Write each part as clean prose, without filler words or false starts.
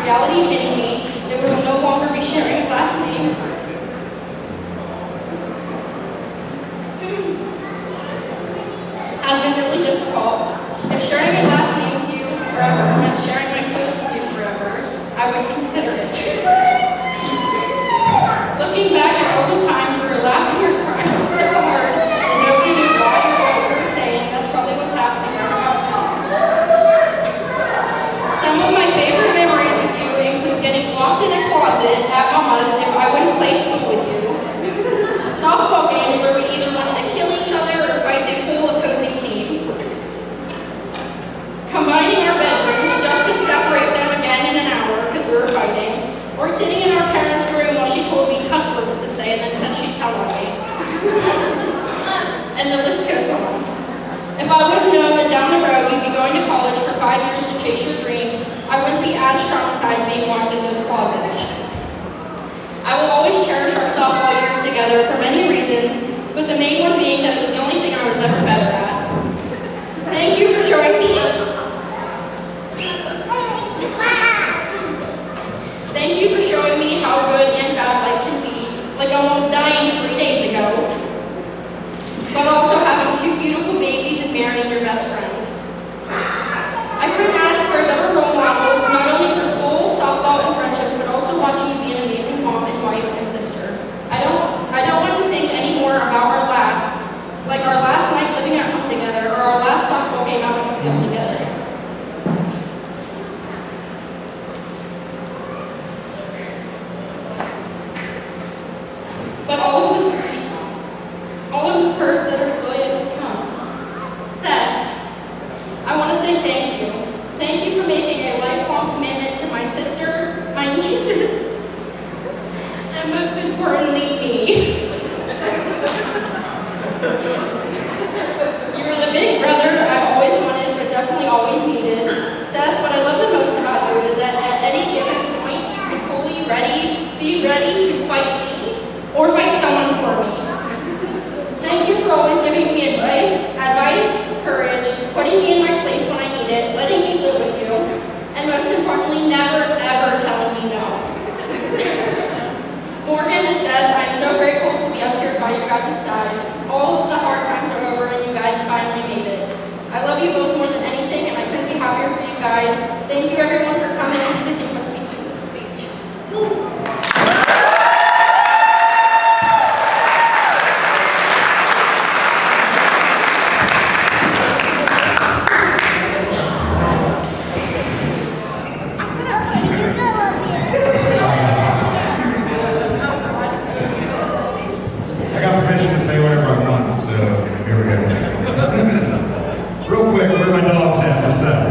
reality hitting me that we will no longer be sharing a last name. Has been really difficult. If sharing a last name with you forever meant sharing my clothes with you forever, I would consider it. Looking back at all the times we were laughing or crying so hard that nobody knew why or what we were saying, that's probably what's happening right now. Some of my favorite memories with you include getting locked in a closet at Mama's if I wouldn't play school with you. Softball games where we either wanted to kill each other or fight the whole opposing team. Combining our bedrooms just to separate them again in an hour because we were fighting. Or sitting in our parents' room while she told me cuss words to say and then said she'd tell on me. And the list goes on. If I would have known that down the road we'd be going to college for 5 years to chase your dreams, I wouldn't be as traumatized being locked in those closets. I will always cherish our softball years together for many reasons, but the main one being that it was the only thing I was ever better at. Thank you for showing me. Thank you for showing me how good and bad life can be, like almost dying 3 days ago, but also having 2 beautiful babies and marrying your best friend. I couldn't ask for a better role model, not only for school, softball, and friendship, but also watching you be an amazing mom and wife and sister. I don't want to think any more about our lasts, like our last night living at home together, or our last softball game out on the field together. But all of the firsts that are still yet to come. Seth, I want to say thank you. Thank you for making a lifelong commitment to my sister, my nieces, and most importantly, me. You were the big brother I've always wanted, but definitely always needed. Seth, what I love the most about you is that at any given point, you can be ready to fight me, or fight someone for me. Thank you for always giving me advice, courage, putting me in my place when I need it, letting me live with you, and most importantly, never, ever telling me no. Morgyn and Seth, I am so grateful to be up here by your guys' side. All of the hard times are over and you guys finally made it. I love you both more than anything and I couldn't be happier for you guys. Thank you everyone for coming and sticking with me through this speech. Real quick, where are my dogs at for Seth?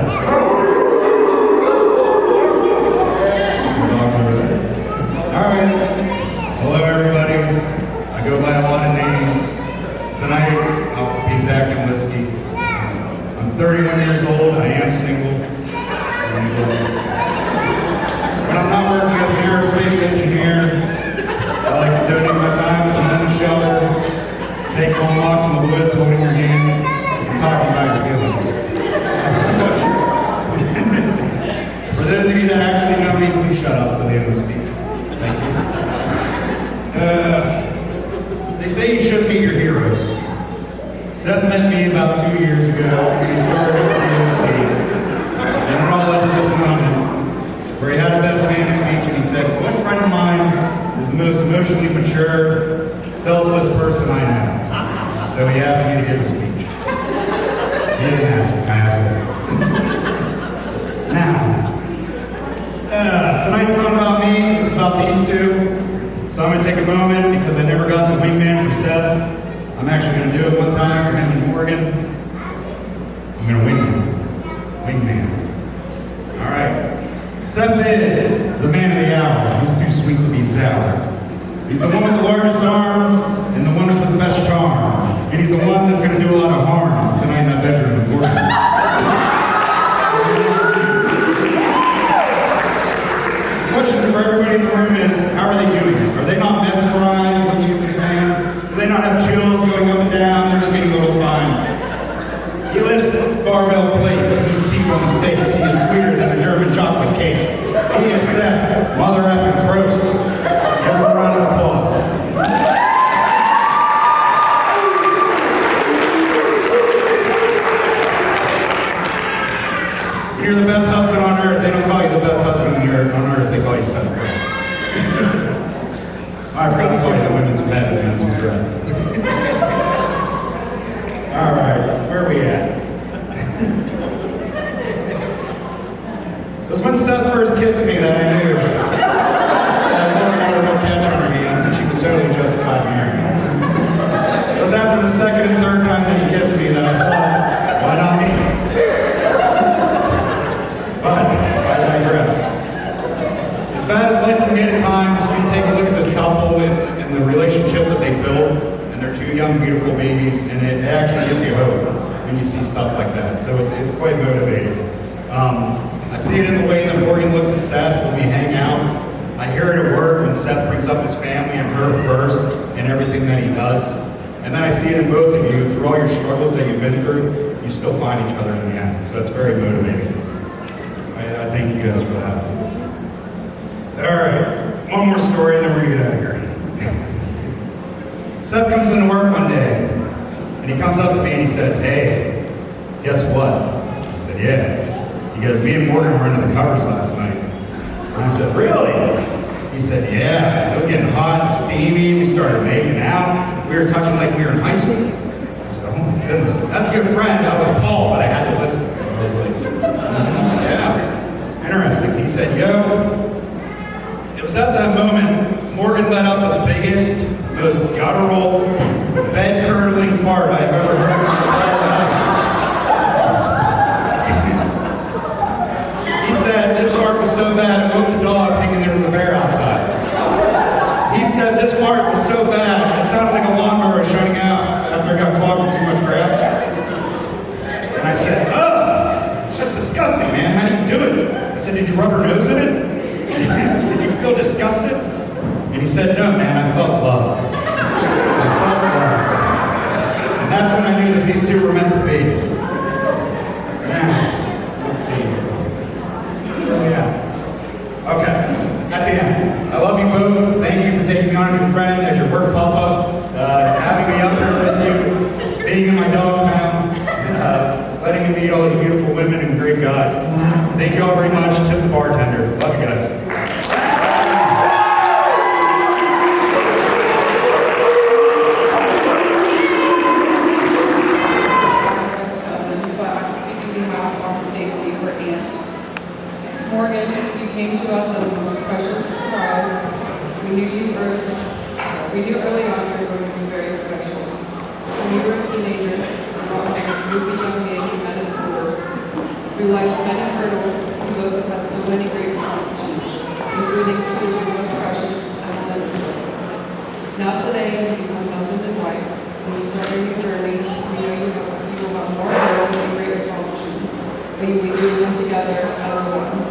Some dogs over there. Alright. Hello everybody. I go by a lot of names. Tonight, I'll be Zach and Whiskey. I'm 31 years old, I am single. When I'm not working as an aerospace engineer, I like to donate my time to the homeless shelter, take long walks in the woods holding your hand, and talking about your feelings. For those of you that actually know me, please shut up till the end of the speech. Thank you. They say you should meet your heroes. Seth met me about 2 years ago. We started at the OC. And it all led to this moment where he had a best man speech and he said, "What friend of mine is the most emotionally mature, selfless person I know?" So he asked me to give a speech. He didn't ask me, I asked him. Now, tonight's not about me, it's about these two. So I'm going to take a moment because I never got the wingman for Seth. I'm actually going to do it one time for him and Morgyn. I'm going to wing him. Wingman. Alright. Seth is the man of the hour. Who's too sweet to be sour. He's the one with the largest arms and the one with the best charm. And he's the one that's going to do a lot of harm tonight in that bedroom with Morgyn. The question for everybody in the room is, how are they doing? Are they not mesmerized looking at this man? Do they not have chills going up and down? They're just getting little spines. He lifts barbell plates, he eats deep on the steaks. He is sweeter than a German chocolate cake. He is when Seth first kissed me that I knew. I had no catch on her hands, and she was totally justified marrying. It was after the second and third time that he kissed me that I thought, why not me? But I digress. As bad as life can get at times, you take a look at this couple and the relationship that they built, and their two young, beautiful babies, and it actually gives you hope when you see stuff like that. So it's quite motivating. I see it in the way that Morgyn looks at Seth when we hang out. I hear it at work when Seth brings up his family and her first and everything that he does. And then I see it in both of you. Through all your struggles that you've been through, you still find each other in the end. So it's very motivating. I thank you guys for that. All right, one more story and then we're going to get out of here. Seth comes into work one day and he comes up to me and he says, hey, guess what? I said, yeah. He goes, me and Morgyn were under the covers last night. And I said, really? He said, yeah. It was getting hot and steamy. We started making out. We were touching like we were in high school. I said, oh my goodness. That's a good friend. I was appalled, but I had to listen. So I was like, yeah. Interesting. He said, yo. It was at that moment Morgyn let out the biggest, most guttural, bed-curdling fart I've ever heard in my life. He said this fart was so bad it woke the dog thinking there was a bear outside. He said this fart was so bad it sounded like a lawnmower shutting out after I got clogged with too much grass. And I said, oh, that's disgusting, man. How do you do it? I said, did you rub her nose in it? Did you feel disgusted? And he said, no, man, I felt love. I felt love. And that's when I knew that these two were meant to be. Now, let's see. Oh, yeah. Okay, at the end. I love you both. Thank you for taking me on as your friend, as your work papa, having me up there with you, being in my dog pound, letting me meet all these beautiful women and great guys. Thank you all very much. Tip the bartender. Love you guys. Morgyn, you came to us as the most precious surprise. We knew early on you were going to be very special. When you were a teenager, you brought this goofy young man you met at school. Through life's many hurdles, you both have had so many great accomplishments, including two of your most precious and now today, you become husband and wife. When you start your journey, we know you will have more hurdles and great accomplishments, but you will be doing them together as one.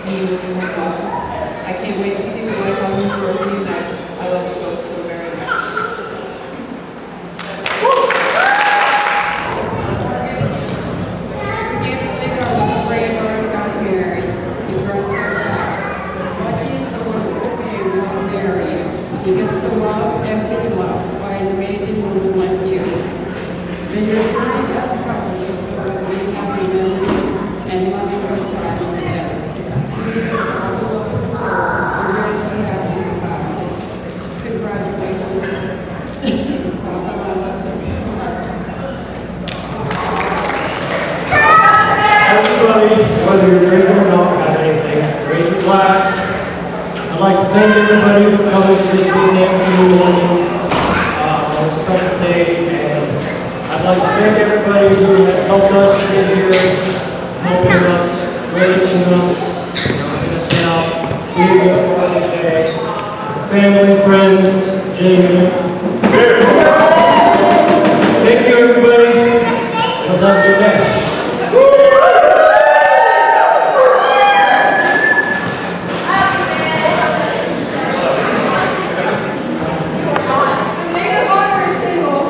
You and your wife. I can't wait to see what life has in store for you next. I love you both so very much. He gets to love and be loved by an amazing woman like you. May your journey as a couple be filled with many happy memories and loving good times together. You deserve all the love of the world. You're really so happy about it. Congratulations. Papa, I love this part. Everybody, whether you're drinking or not, have anything, raise your glass. I'd like to thank everybody for coming to this big afternoon morning on a special day. And I'd like to thank everybody who has helped us get here, helping us, raising us, helping us out, leading us throughout the day. Family, friends, Jamie. Thank you, everybody. Let's have a good day. The maid of honor is single.